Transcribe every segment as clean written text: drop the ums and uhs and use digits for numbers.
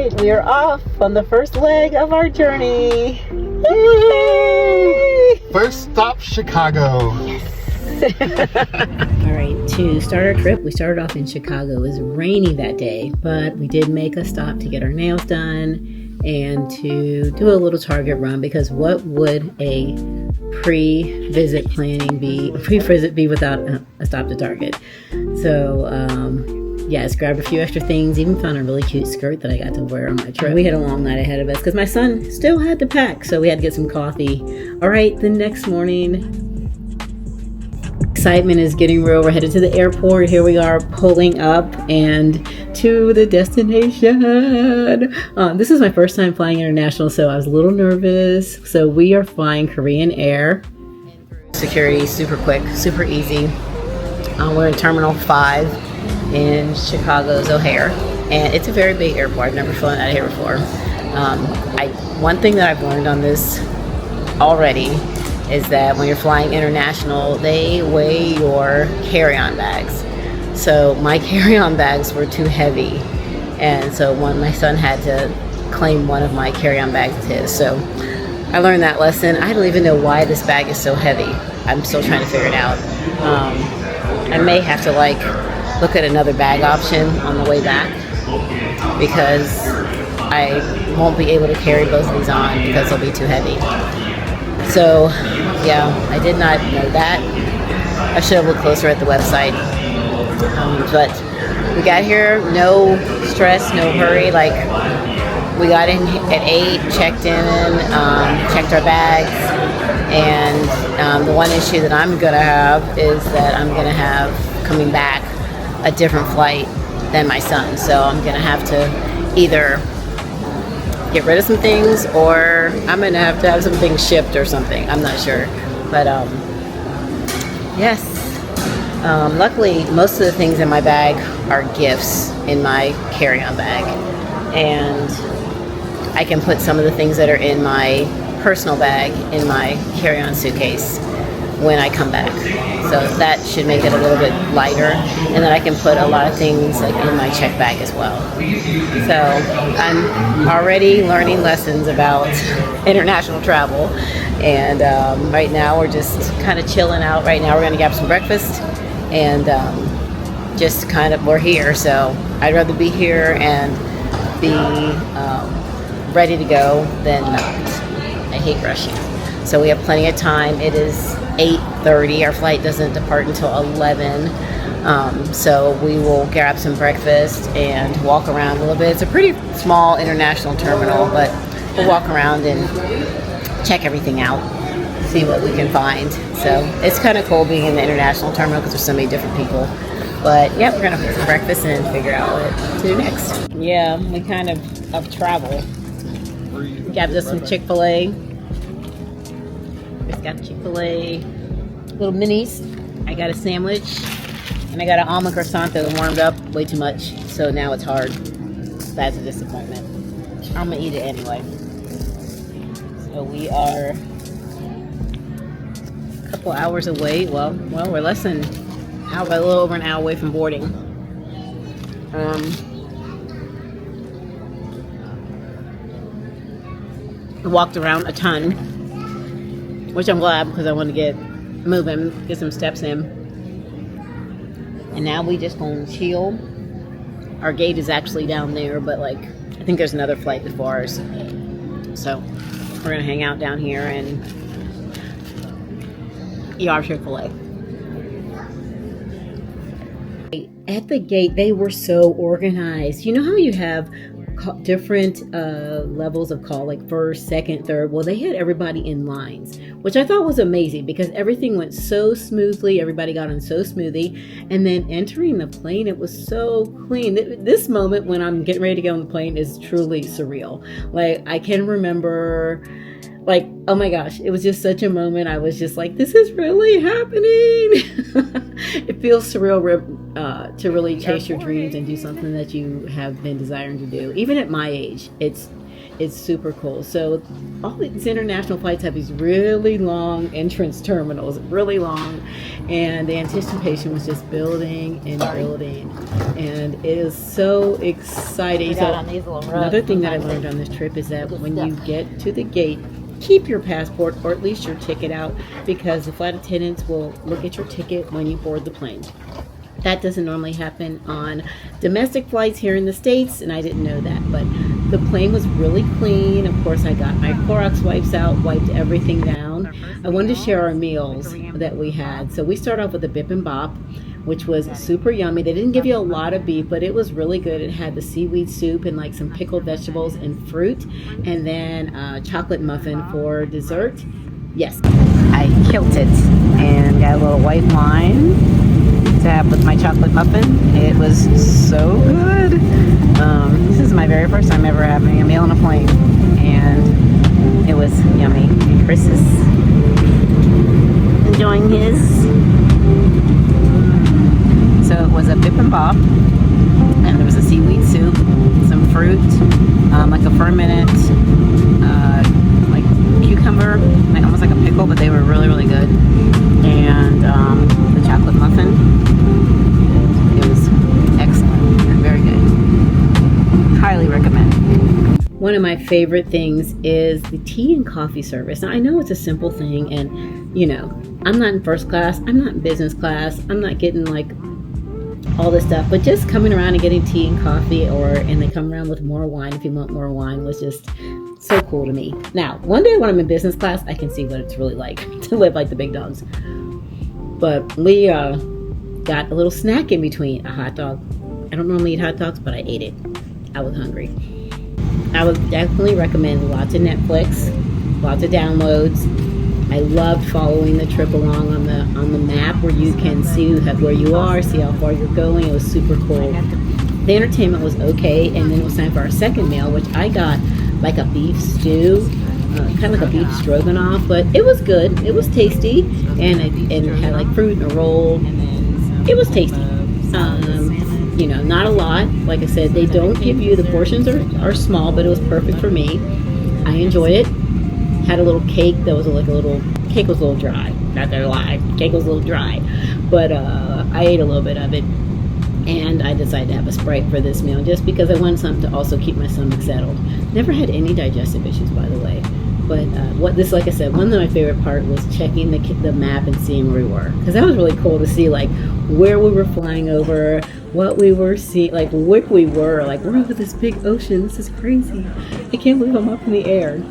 right, we are off on the first leg of our journey. Yay! First stop, Chicago. All right, to start our trip, we started off in Chicago. It was rainy that day, but we did make a stop to get our nails done and to do a little Target run, because what would a pre-visit be without a stop to Target? So, yes, grabbed a few extra things, even found a really cute skirt that I got to wear on my trip. We had a long night ahead of us because my son still had to pack, so we had to get some coffee. All right, the next morning, excitement is getting real. We're headed to the airport. Here we are pulling up and to the destination. This is my first time flying international, so I was a little nervous. So we are flying Korean Air. Security, super quick, super easy. We're in Terminal 5 in Chicago's O'Hare, and it's a very big airport. I've never flown out of here before. One thing that I've learned on this already is that when you're flying international, they weigh your carry-on bags. So my carry-on bags were too heavy, and so my son had to claim one of my carry-on bags as his. So I learned that lesson. I don't even know why this bag is so heavy. I'm still trying to figure it out. I may have to look at another bag option on the way back, because I won't be able to carry both of these on because they'll be too heavy. So yeah, I did not know that. I should have looked closer at the website. But we got here, no stress, no hurry. We got in at 8, checked in, checked our bags, and the one issue that I'm gonna have is that I'm gonna have, coming back, a different flight than my son. So I'm gonna have to either get rid of some things, or I'm gonna have to have some things shipped or something. I'm not sure, but yes. Luckily, most of the things in my bag are gifts in my carry-on bag, and I can put some of the things that are in my personal bag in my carry-on suitcase when I come back. So that should make it a little bit lighter, and then I can put a lot of things in my check bag as well. So I'm already learning lessons about international travel, and right now we're just kind of chilling out. Right now we're going to grab some breakfast, and we're here. So I'd rather be here and be ready to go than not. I hate rushing. So we have plenty of time. It is 8:30. Our flight doesn't depart until 11. So we will grab some breakfast and walk around a little bit. It's a pretty small international terminal, but we'll walk around and check everything out, see what we can find. So it's kind of cool being in the international terminal because there's so many different people. But yeah, we're gonna have some breakfast and figure out what to do next. Yeah, we kind of travel. Grabbed us some Chick-fil-A. Just got Chick-fil-A little minis. I got a sandwich, and I got an almond croissant that warmed up way too much, so now it's hard. That's a disappointment. I'm gonna eat it anyway. So we are a couple hours away. Well, we're less than a little over an hour away from boarding. I walked around a ton, which I'm glad, because I want to get moving, get some steps in. And now we just gonna chill. Our gate is actually down there, but I think there's another flight before ours. So we're gonna hang out down here and eat our Chick-fil-A. At the gate, they were so organized. You know how you have different levels of call, first, second, third? Well, they had everybody in lines, which I thought was amazing because everything went so smoothly. Everybody got on so smoothly, and then entering the plane, it was so clean. This moment when I'm getting ready to get on the plane is truly surreal. I can remember, oh my gosh, it was just such a moment. I was just this is really happening. It feels surreal to really chase your dreams and do something that you have been desiring to do. Even at my age, it's it's super cool. So all these international flights have these really long entrance terminals, really long, and the anticipation was just building and building, and it is so exciting. So another thing that I learned on this trip is that when you get to the gate, keep your passport or at least your ticket out, because the flight attendants will look at your ticket when you board the plane. That doesn't normally happen on domestic flights here in the States, and I didn't know that. But the plane was really clean. Of course, I got my Clorox wipes out, wiped everything down. I wanted to share our meals that we had. So we started off with a bibimbap, which was super yummy. They didn't give you a lot of beef, but it was really good. It had the seaweed soup and like some pickled vegetables and fruit, and then a chocolate muffin for dessert. Yes, I killed it and got a little white wine to have with my chocolate muffin. It was so good. This is my very first time ever having a meal on a plane, and it was yummy. And Chris is enjoying his. So it was a bibimbap, and there was a seaweed soup, some fruit, like a fermented, like cucumber, like almost like a pickle, but they were really, really good. And the chocolate muffin. It was excellent and very good. Highly recommend. One of my favorite things is the tea and coffee service. Now, I know it's a simple thing, and you know, I'm not in first class, I'm not in business class, I'm not getting like all this stuff, but just coming around and getting tea and coffee, and they come around with more wine if you want more wine, was just so cool to me. Now, one day when I'm in business class, I can see what it's really like to live like the big dogs. But we got a little snack in between, a hot dog. I don't normally eat hot dogs, but I ate it. I was hungry. I would definitely recommend lots of Netflix, lots of downloads. I loved following the trip along on the map, where you can see where you are, see how far you're going. It was super cool. The entertainment was okay, and then it was time for our second meal, which I got like a beef stew, kind of like a beef stroganoff, but it was good. It was tasty, and it had like fruit and a roll. It was tasty. You know, not a lot. Like I said, they don't give you, the portions are small, but it was perfect for me. I enjoyed it. Had a little cake that was cake was a little dry. Not gonna lie, cake was a little dry, but I ate a little bit of it, and I decided to have a Sprite for this meal just because I wanted something to also keep my stomach settled. Never had any digestive issues, by the way. But like I said, one of my favorite part was checking the map and seeing where we were, because that was really cool to see like where we were flying over, what we were seeing, like where we were, like we're over this big ocean. This is crazy. I can't believe I'm up in the air.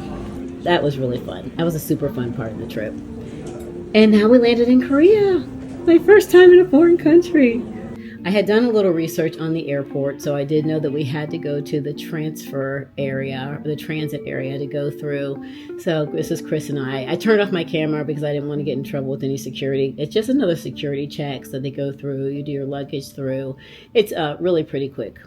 That was really fun. That was a super fun part of the trip. And now we landed in Korea. My first time in a foreign country. I had done a little research on the airport, so I did know that we had to go to the transfer area, or the transit area to go through. So this is Chris and I. I turned off my camera because I didn't want to get in trouble with any security. It's just another security check that they go through. You do your luggage through. It's really pretty quick.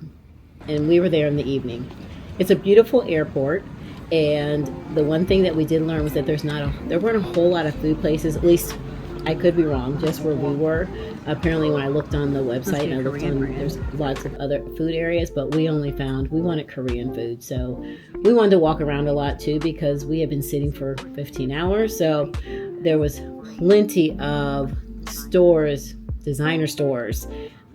And we were there in the evening. It's a beautiful airport. And the one thing that we did learn was that there weren't a whole lot of food places, at least I could be wrong, just where we were. Apparently when I looked on the website, and I looked on, there's lots of other food areas, but we wanted Korean food. So we wanted to walk around a lot too, because we had been sitting for 15 hours. So there was plenty of stores, designer stores.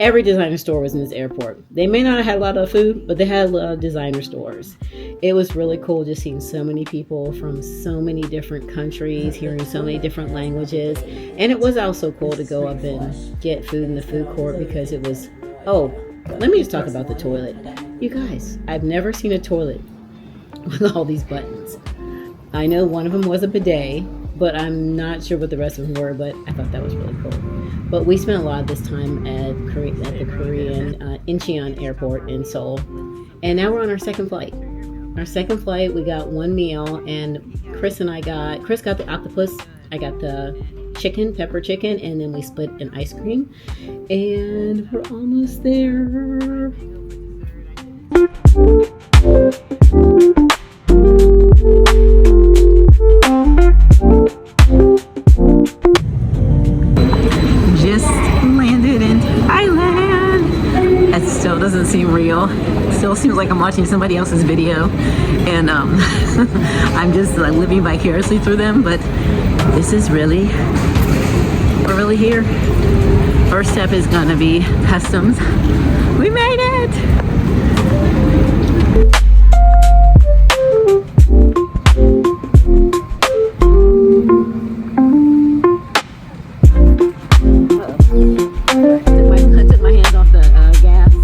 Every designer store was in this airport. They may not have had a lot of food, but they had a lot of designer stores. It was really cool just seeing so many people from so many different countries, hearing so many different languages. And it was also cool to go up and get food in the food court, because it was, let me just talk about the toilet. You guys, I've never seen a toilet with all these buttons. I know one of them was a bidet, but I'm not sure what the rest of them were, but I thought that was really cool. But we spent a lot of this time at the Korean Incheon airport in Seoul. And now we're on our second flight. We got one meal, and Chris got the octopus, I got the pepper chicken, and then we split an ice cream. And we're almost there. doesn't seem real. It still seems like I'm watching somebody else's video, and I'm just like living vicariously through them. But this is really, we're really here. First step is gonna be customs. We made it! I took my hands off the gas.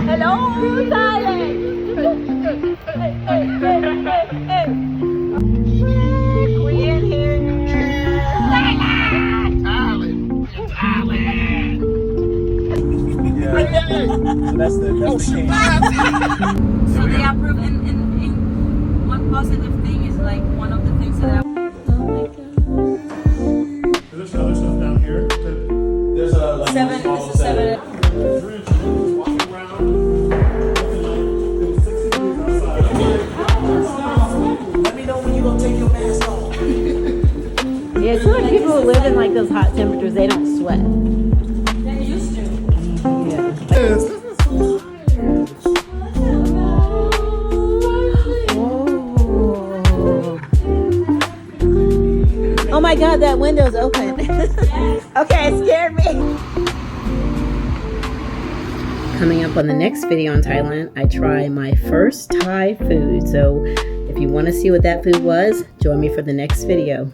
Hello, Thailand! Hey. We in here! Thailand! So that's the case. So they approve, and one positive thing is like one of the things that I... Oh my god. There's other stuff down here. There's a like Seven, small this is seven. Walking around. It was 60 degrees outside. Let me know when you gonna take your mask off. Yeah, it's like people who live in like those hot temperatures, they don't sweat. They used to. Yeah. Oh my god, that window's open. Okay, it scared me. Coming up on the next video on Thailand, I try my first Thai food. So if you want to see what that food was, join me for the next video.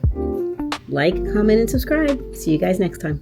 Like, comment, and subscribe. See you guys next time.